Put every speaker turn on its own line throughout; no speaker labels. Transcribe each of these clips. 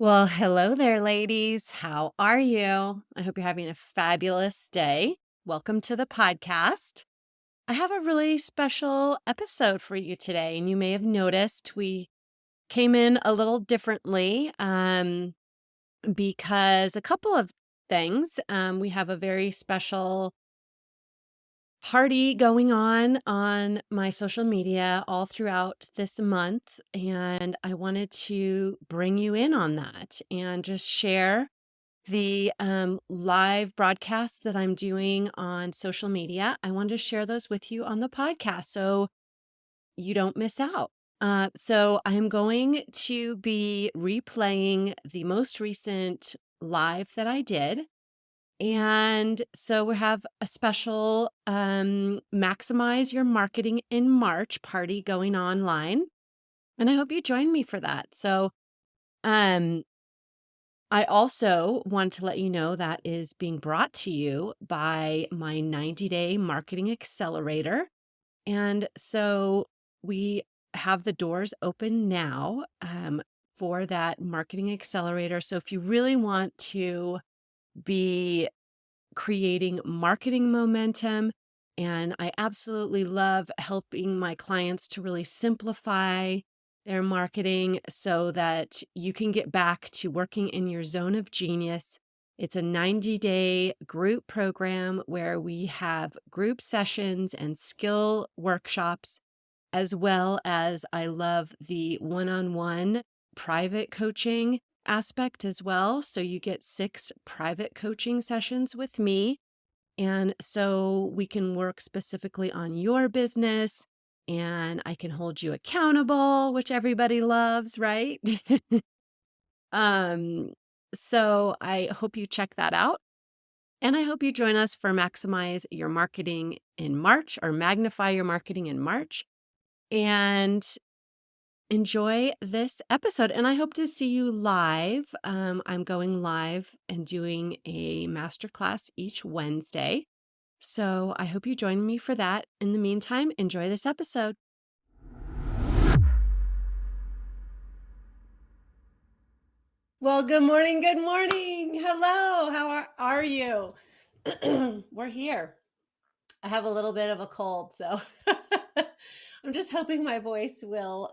Well, hello there, ladies. How are you? I hope you're having a fabulous day. Welcome to the podcast. I have a really special episode for you today, and you may have noticed we came in a little differently because a couple of things. We have a very special party going on my social media all throughout this month, and I wanted to bring you in on that and just share the live broadcasts that I'm doing on social media. I wanted to share those with you on the podcast so you don't miss out. So I'm going to be replaying the most recent live that I did. And so we have a special Maximize Your Marketing in March party going online. And I hope you join me for that. So um I also want to let you know that is being brought to you by my 90-day marketing accelerator. And so we have the doors open now for that marketing accelerator. So if you really want to be creating marketing momentum, and I absolutely love helping my clients to really simplify their marketing so that you can get back to working in your zone of genius. It's a 90-day group program where we have group sessions and skill workshops, as well as I love the one-on-one private coaching aspect as well. So you get 6 private coaching sessions with me. And so we can work specifically on your business and I can hold you accountable, which everybody loves, right? um, so I hope you check that out. And I hope you join us for Maximize Your Marketing in March or Magnify Your Marketing in March. And enjoy this episode. And I hope to see you live. I'm going live and doing a masterclass each Wednesday. So I hope you join me for that. In the meantime, enjoy this episode. Well, good morning. Good morning. Hello. How are you? We're here. I have a little bit of a cold, so I'm just hoping my voice will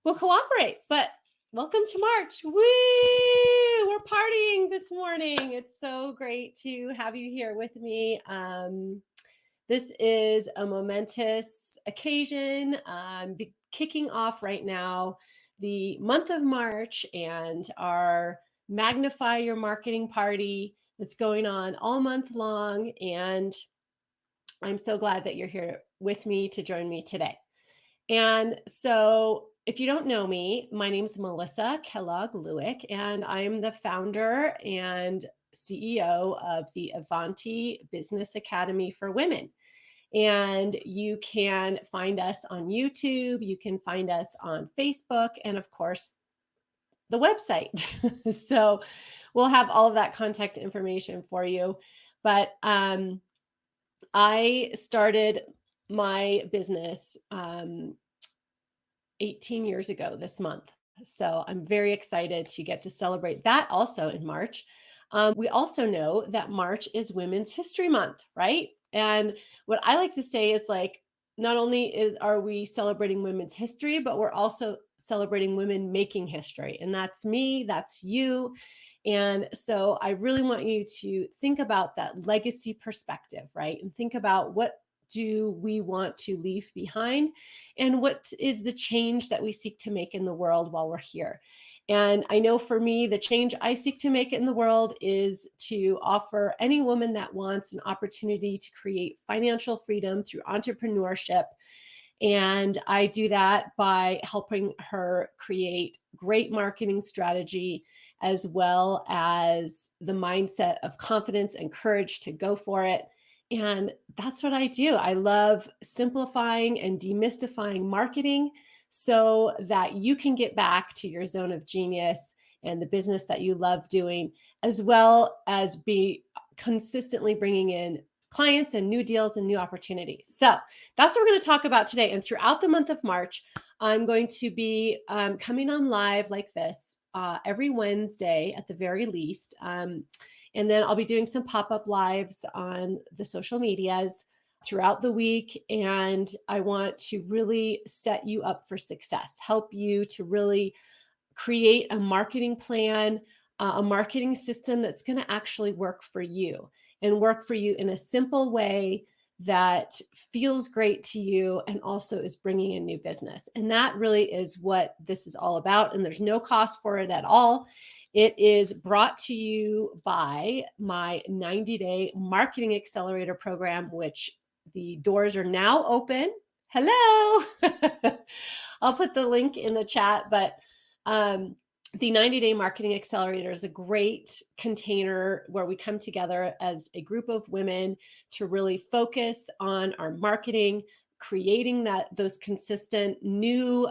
cooperate. But welcome to March. Woo! We're partying this morning. It's so great to have you here with me. This is a momentous occasion. Kicking off right now the month of March and our Magnify Your Marketing party that's going on all month long. And I'm so glad that you're here with me to join me today. And so, if you don't know me, my name is Melissa Kellogg Lewick, and I'm the founder and CEO of the Avanti Business Academy for Women. And you can find us on YouTube, you can find us on Facebook, and of course, the website. So we'll have all of that contact information for you. But I started my business 18 years ago this month. So I'm very excited to get to celebrate that also in March. We also know that March is Women's History Month, right? And what I like to say is like, not only are we celebrating women's history, but we're also celebrating women making history. And that's me, that's you. And so I really want you to think about that legacy perspective, right? And think about what do we want to leave behind and what is the change that we seek to make in the world while we're here. And I know for me, the change I seek to make in the world is to offer any woman that wants an opportunity to create financial freedom through entrepreneurship. And I do that by helping her create great marketing strategy, as well as the mindset of confidence and courage to go for it. And that's what I do. I love simplifying and demystifying marketing so that you can get back to your zone of genius and the business that you love doing, as well as be consistently bringing in clients and new deals and new opportunities. So that's what we're going to talk about today. And throughout the month of March, I'm going to be coming on live like this every Wednesday at the very least. And then I'll be doing some pop-up lives on the social medias throughout the week. And I want to really set you up for success, help you to really create a marketing plan, a marketing system that's going to actually work for you and work for you in a simple way that feels great to you and also is bringing in new business. And that really is what this is all about. And there's no cost for it at all. It is brought to you by my 90-day marketing accelerator program, which the doors are now open. Hello. I'll put the link in the chat, but the 90-day marketing accelerator is a great container where we come together as a group of women to really focus on our marketing, creating those consistent new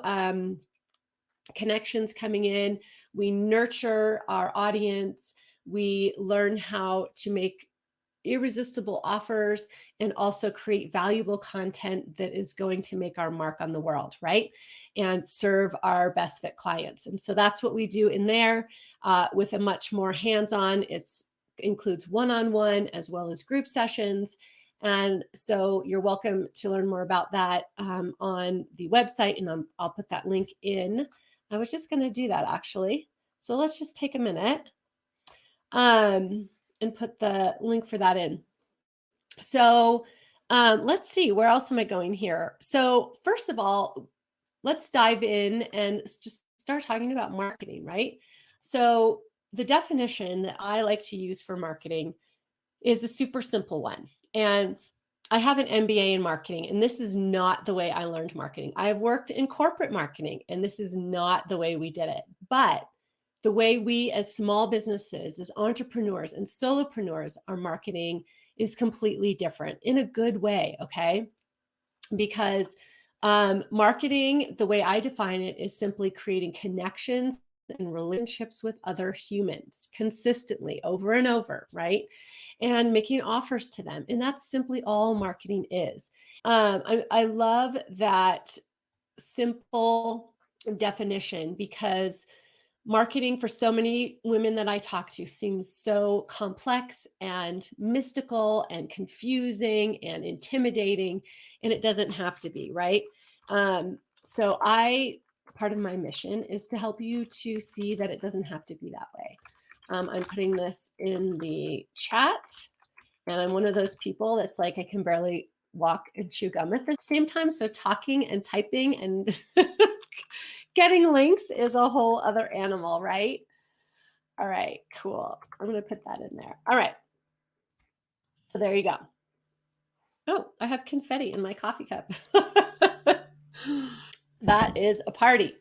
connections coming in. We nurture our audience. We learn how to make irresistible offers and also create valuable content that is going to make our mark on the world, right? And serve our best fit clients. And so that's what we do in there with a much more hands-on. It includes one-on-one as well as group sessions. And so you're welcome to learn more about that on the website. And I'll put that link in. I was just going to do that actually. So let's just take a minute and put the link for that in. So let's see, where else am I going here? So first of all, let's dive in and just start talking about marketing, right? So the definition that I like to use for marketing is a super simple one. And I have an MBA in marketing, and this is not the way I learned marketing. I have worked in corporate marketing, and this is not the way we did it. But the way we as small businesses, as entrepreneurs and solopreneurs are marketing is completely different in a good way, okay? Because marketing, the way I define it, is simply creating connections and relationships with other humans consistently over and over, right? And making offers to them. And that's simply all marketing is. I love that simple definition because marketing for so many women that I talk to seems so complex and mystical and confusing and intimidating, and it doesn't have to be, right? So part of my mission is to help you to see that it doesn't have to be that way. I'm putting this in the chat, and I'm one of those people that's like, I can barely walk and chew gum at the same time. So talking and typing and getting links is a whole other animal, right? All right, cool. I'm going to put that in there. All right. So there you go. Oh, I have confetti in my coffee cup. That is a party.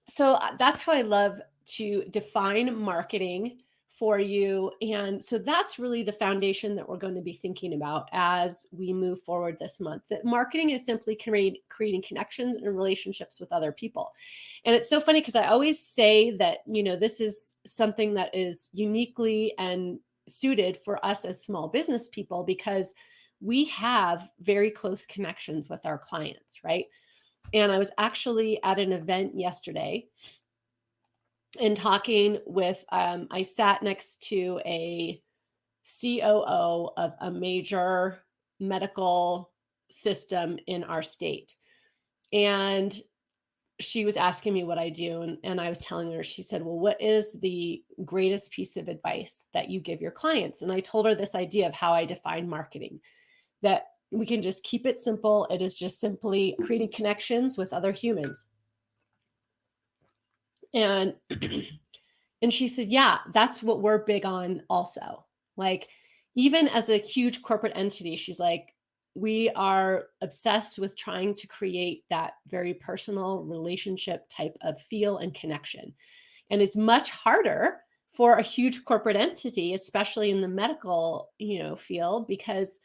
So that's how I love to define marketing for you. And so that's really the foundation that we're going to be thinking about as we move forward this month. That marketing is simply creating connections and relationships with other people. And it's so funny because I always say that, this is something that is uniquely and suited for us as small business people because we have very close connections with our clients, right? And I was actually at an event yesterday and talking with, I sat next to a COO of a major medical system in our state. And she was asking me what I do. And I was telling her, she said, well, what is the greatest piece of advice that you give your clients? And I told her this idea of how I define marketing, that we can just keep it simple. It is just simply creating connections with other humans. And and she said, yeah, that's what we're big on also. Like, even as a huge corporate entity, she's like, we are obsessed with trying to create that very personal relationship type of feel and connection. And it's much harder for a huge corporate entity, especially in the medical, field, because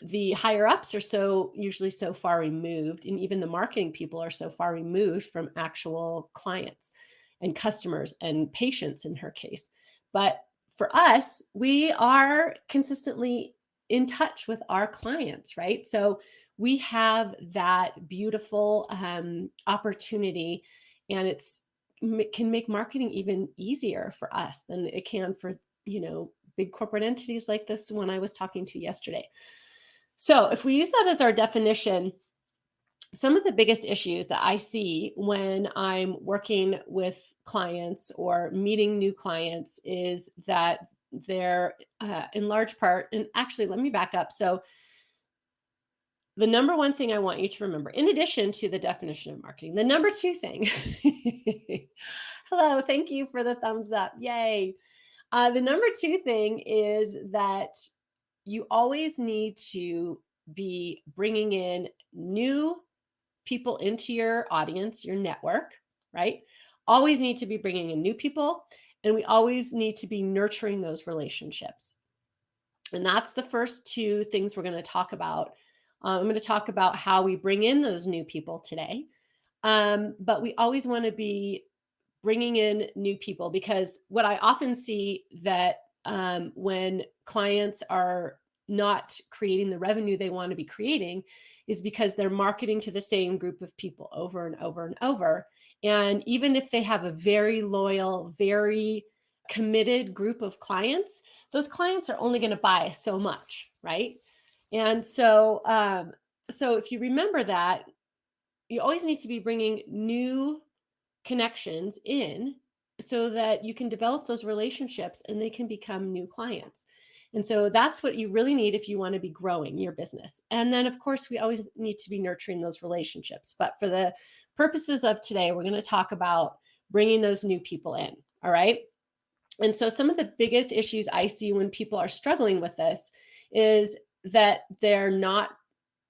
the higher ups are usually so far removed, and even the marketing people are so far removed from actual clients and customers and patients in her case. But for us, we are consistently in touch with our clients, right? So we have that beautiful opportunity, and it's can make marketing even easier for us than it can for, big corporate entities like this one I was talking to yesterday. So if we use that as our definition, some of the biggest issues that I see when I'm working with clients or meeting new clients is that they're in large part, and actually, let me back up. So, the number one thing I want you to remember, in addition to the definition of marketing, the number two thing, hello, thank you for the thumbs up. Yay. The number two thing is that you always need to be bringing in new people into your audience, your network, right? Always need to be bringing in new people, and we always need to be nurturing those relationships. And that's the first two things we're going to talk about. I'm going to talk about how we bring in those new people today. But we always want to be bringing in new people, because what I often see that when clients are not creating the revenue they want to be creating is because they're marketing to the same group of people over and over and over. And even if they have a very loyal, very committed group of clients, those clients are only going to buy so much, right? And so if you remember that, you always need to be bringing new connections in so that you can develop those relationships and they can become new clients. And so that's what you really need if you want to be growing your business. And then, of course, we always need to be nurturing those relationships. But for the purposes of today, we're going to talk about bringing those new people in. All right. And so some of the biggest issues I see when people are struggling with this is that they're not,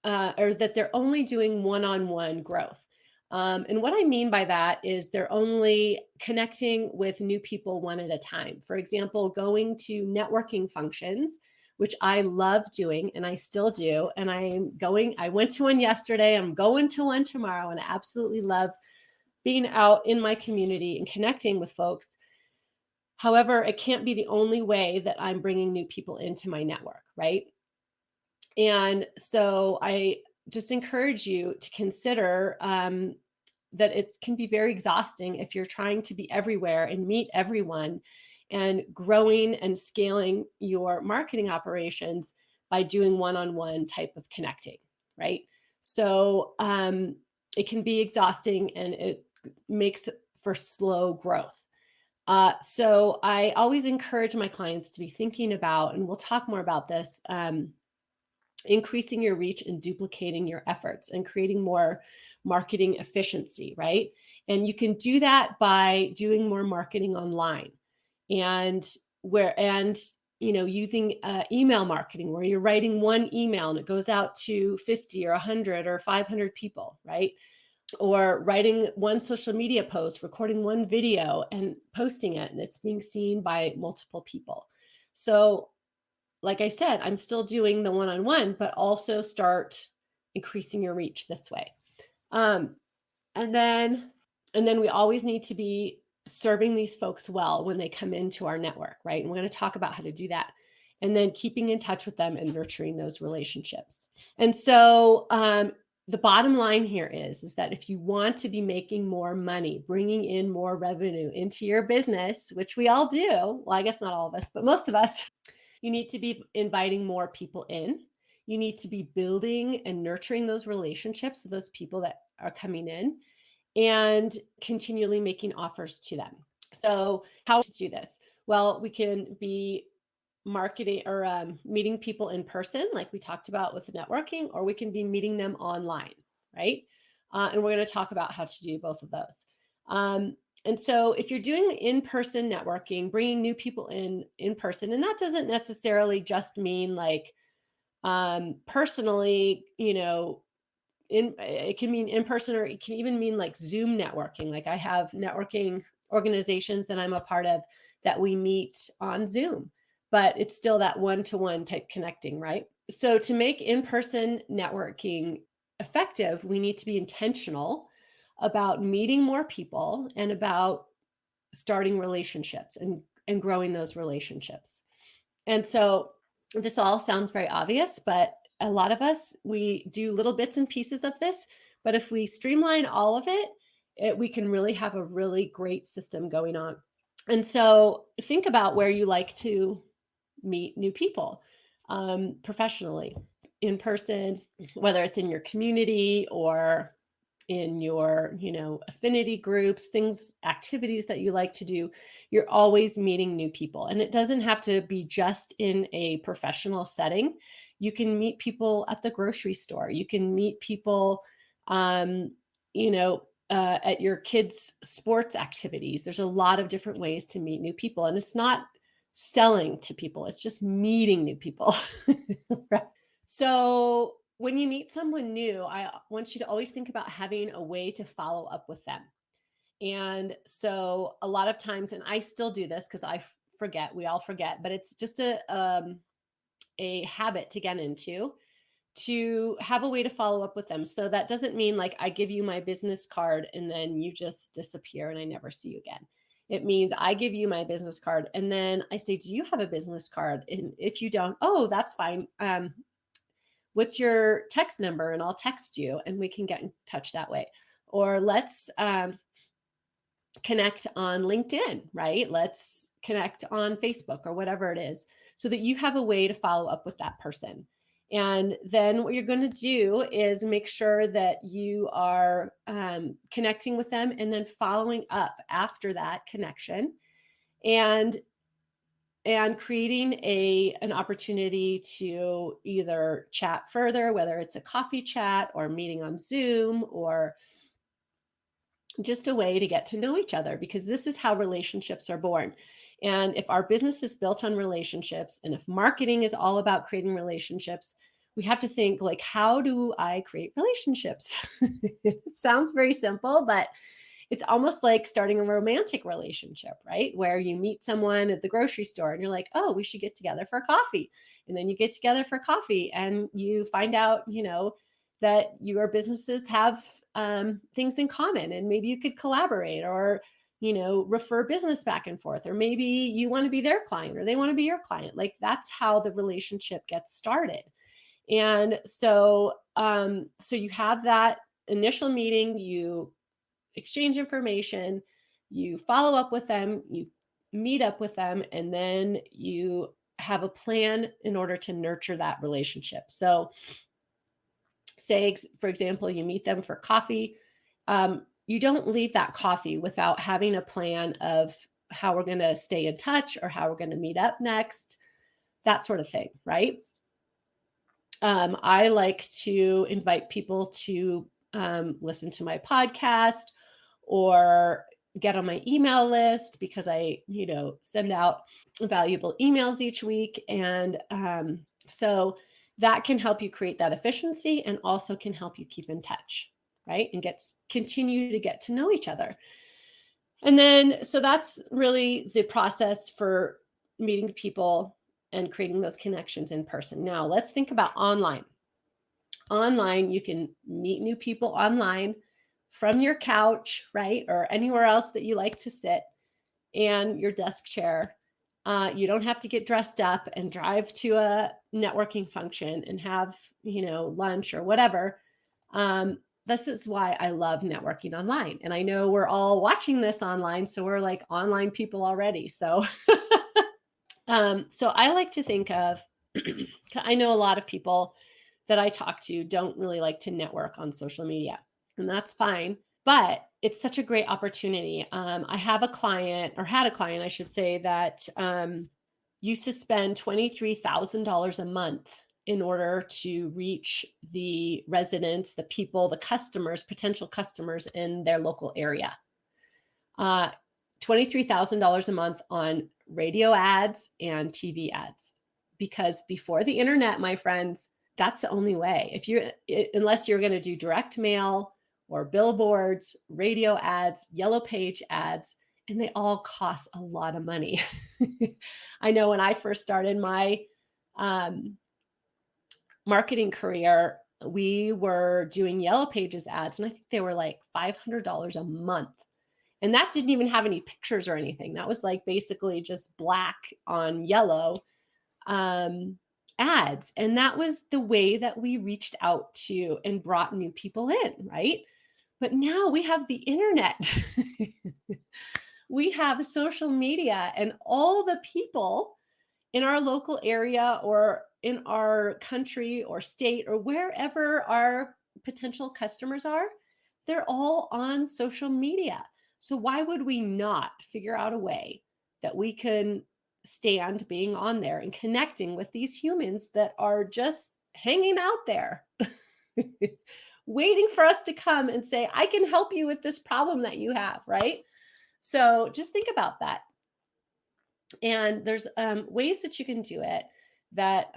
or that they're only doing one-on-one growth. And what I mean by that is they're only connecting with new people one at a time. For example, going to networking functions, which I love doing and I still do. And I went to one yesterday, I'm going to one tomorrow, and I absolutely love being out in my community and connecting with folks. However, it can't be the only way that I'm bringing new people into my network, right? And so I just encourage you to consider that it can be very exhausting if you're trying to be everywhere and meet everyone and growing and scaling your marketing operations by doing one-on-one type of connecting, right? So it can be exhausting and it makes for slow growth. So I always encourage my clients to be thinking about, and we'll talk more about this, increasing your reach and duplicating your efforts and creating more marketing efficiency, right? And you can do that by doing more marketing online and using email marketing, where you're writing one email and it goes out to 50 or 100 or 500 people, right? Or writing one social media post, recording one video and posting it, and it's being seen by multiple people. So like I said, I'm still doing the one-on-one, but also start increasing your reach this way. And then we always need to be serving these folks well when they come into our network, right? And we're going to talk about how to do that. And then keeping in touch with them and nurturing those relationships. And so the bottom line here is that if you want to be making more money, bringing in more revenue into your business, which we all do, well, I guess not all of us, but most of us, you need to be inviting more people in. You need to be building and nurturing those relationships with those people that are coming in and continually making offers to them. So how to do this? Well, we can be marketing or meeting people in person, like we talked about with networking, or we can be meeting them online, right? And we're going to talk about how to do both of those. And so if you're doing in-person networking, bringing new people in person, and that doesn't necessarily just mean like personally, it can mean in person, or it can even mean like Zoom networking. Like I have networking organizations that I'm a part of that we meet on Zoom, but it's still that one-to-one type connecting, right? So to make in-person networking effective, we need to be intentional about meeting more people and about starting relationships and growing those relationships. And so this all sounds very obvious, but a lot of us, we do little bits and pieces of this. But if we streamline all of it we can really have a really great system going on. And so think about where you like to meet new people, professionally, in person, whether it's in your community or in your, affinity groups, things, activities that you like to do. You're always meeting new people. And it doesn't have to be just in a professional setting. You can meet people at the grocery store. You can meet people, um, at your kids' sports activities. There's a lot of different ways to meet new people. And it's not selling to people, it's just meeting new people. Right. So when you meet someone new, I want you to always think about having a way to follow up with them. And so a lot of times, and I still do this because forget, we all forget, but it's just a habit to get into, to have a way to follow up with them. So that doesn't mean like I give you my business card and then you just disappear and I never see you again. It means I give you my business card and then I say, do you have a business card? And if you don't, oh, that's fine. What's your text number? And I'll text you and we can get in touch that way. Or let's connect on LinkedIn, right? Let's connect on Facebook or whatever it is, so that you have a way to follow up with that person. And then what you're going to do is make sure that you are connecting with them and then following up after that connection, and creating an opportunity to either chat further, whether it's a coffee chat or meeting on Zoom, or just a way to get to know each other, because this is how relationships are born. And if our business is built on relationships, and if marketing is all about creating relationships, we have to think like, how do I create relationships? It sounds very simple, but it's almost like starting a romantic relationship, right? Where you meet someone at the grocery store and you're like, oh, we should get together for coffee. And then you get together for coffee and you find out, that your businesses have things in common, and maybe you could collaborate, or refer business back and forth, or maybe you want to be their client or they want to be your client. Like, that's how the relationship gets started. And so you have that initial meeting, you exchange information, you follow up with them, you meet up with them, and then you have a plan in order to nurture that relationship. So say, for example, you meet them for coffee. You don't leave that coffee without having a plan of how we're going to stay in touch or how we're going to meet up next, that sort of thing, right? I like to invite people to listen to my podcast or get on my email list, because I, send out valuable emails each week. And so that can help you create that efficiency, and also can help you keep in touch, right? And continue to get to know each other. And then, so that's really the process for meeting people and creating those connections in person. Now, let's think about online. Online, you can meet new people online from your couch, right? Or anywhere else that you like to sit, and your desk chair. You don't have to get dressed up and drive to a networking function and have, lunch or whatever. This is why I love networking online. And I know we're all watching this online, so we're like online people already. So, so I like to think of, I know a lot of people that I talk to don't really like to network on social media, and that's fine. But it's such a great opportunity. I have a client, or had a client, I should say, that used to spend $23,000 a month in order to reach the residents, the people, the customers, potential customers in their local area. $23,000 a month on radio ads and TV ads. Because before the internet, my friends, that's the only way. Unless you're going to do direct mail or billboards, radio ads, yellow page ads, and they all cost a lot of money. I know when I first started my marketing career, we were doing yellow pages ads, and I think they were like $500 a month. And that didn't even have any pictures or anything. That was like basically just black on yellow ads. And that was the way that we reached out to and brought new people in, right? But now we have the internet. We have social media, and all the people in our local area or in our country or state or wherever our potential customers are, they're all on social media. So why would we not figure out a way that we can stand being on there and connecting with these humans that are just hanging out there, waiting for us to come and say, I can help you with this problem that you have, right? So just think about that. And there's ways that you can do it that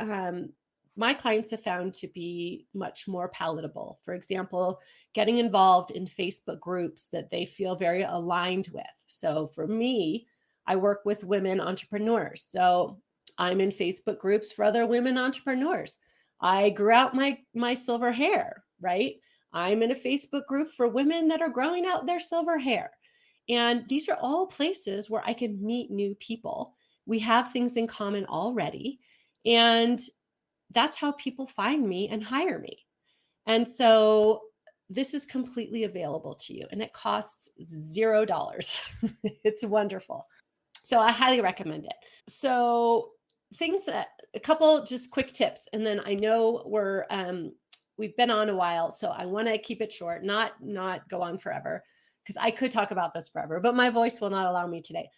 my clients have found to be much more palatable. For example, getting involved in Facebook groups that they feel very aligned with. So for me, I work with women entrepreneurs. So I'm in Facebook groups for other women entrepreneurs. I grew out my silver hair, right? I'm in a Facebook group for women that are growing out their silver hair. And these are all places where I can meet new people. We have things in common already. And that's how people find me and hire me. And so this is completely available to you and it costs $0. It's wonderful. So I highly recommend it. So things that a couple just quick tips, and then I know we've been on a while, so I want to keep it short, not go on forever, because I could talk about this forever, but my voice will not allow me today.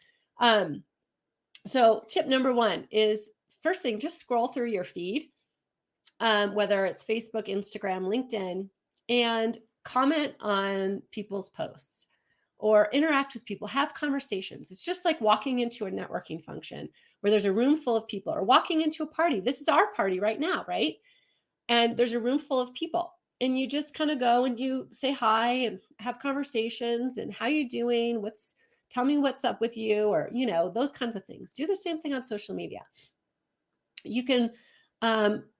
So tip number one is, first thing, just scroll through your feed, whether it's Facebook, Instagram, LinkedIn, and comment on people's posts or interact with people, have conversations. It's just like walking into a networking function where there's a room full of people, or walking into a party. This is our party right now, right? And there's a room full of people, and you just kind of go and you say hi and have conversations and how you doing? Tell me what's up with you, or, those kinds of things. Do the same thing on social media. You can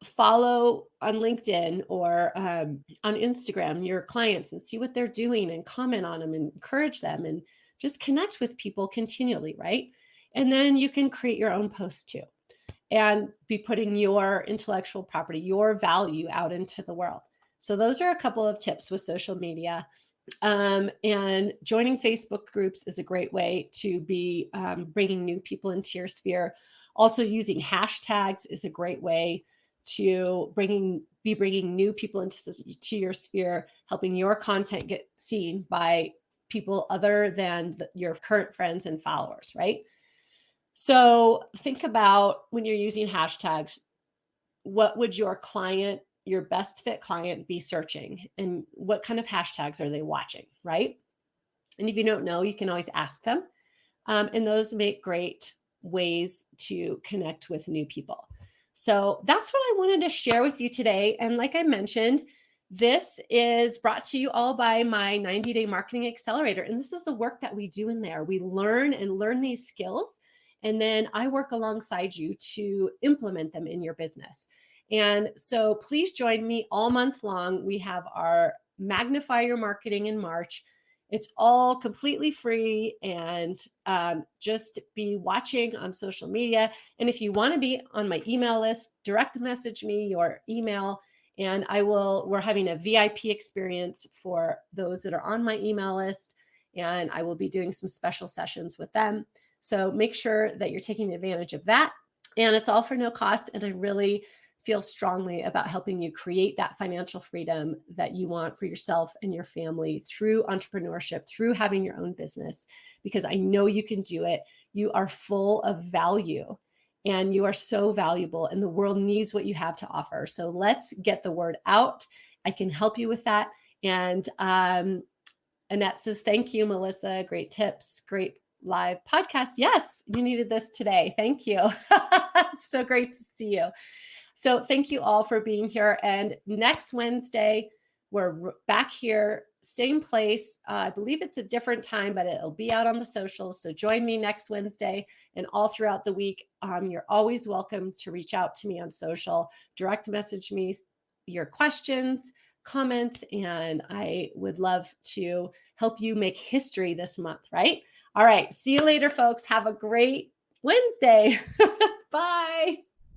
follow on LinkedIn or on Instagram your clients and see what they're doing and comment on them and encourage them and just connect with people continually, right? And then you can create your own posts too and be putting your intellectual property, your value out into the world. So those are a couple of tips with social media. And joining Facebook groups is a great way to be bringing new people into your sphere. Also, using hashtags is a great way to be bringing new people into your sphere, helping your content get seen by people other than your current friends and followers, right? So think about, when you're using hashtags, what would your best fit client be searching, and what kind of hashtags are they watching, right? And if you don't know, you can always ask them. And those make great ways to connect with new people. So that's what I wanted to share with you today. And like I mentioned, this is brought to you all by my 90-day marketing accelerator. And this is the work that we do in there. We learn these skills, and then I work alongside you to implement them in your business. And so please join me all month long. We have our Magnify Your Marketing in March. It's all completely free, and just be watching on social media. And if you want to be on my email list, direct message me your email, and we're having a VIP experience for those that are on my email list, and I will be doing some special sessions with them. So make sure that you're taking advantage of that. And it's all for no cost. And I really feel strongly about helping you create that financial freedom that you want for yourself and your family through entrepreneurship, through having your own business, because I know you can do it. You are full of value, and you are so valuable, and the world needs what you have to offer. So let's get the word out. I can help you with that. And Annette says, thank you, Melissa. Great tips. Great live podcast. Yes, you needed this today. Thank you. So great to see you. So thank you all for being here. And next Wednesday, we're back here, same place. I believe it's a different time, but it'll be out on the socials. So join me next Wednesday and all throughout the week. You're always welcome to reach out to me on social, direct message me your questions, comments, and I would love to help you make history this month, right? All right. See you later, folks. Have a great Wednesday. Bye.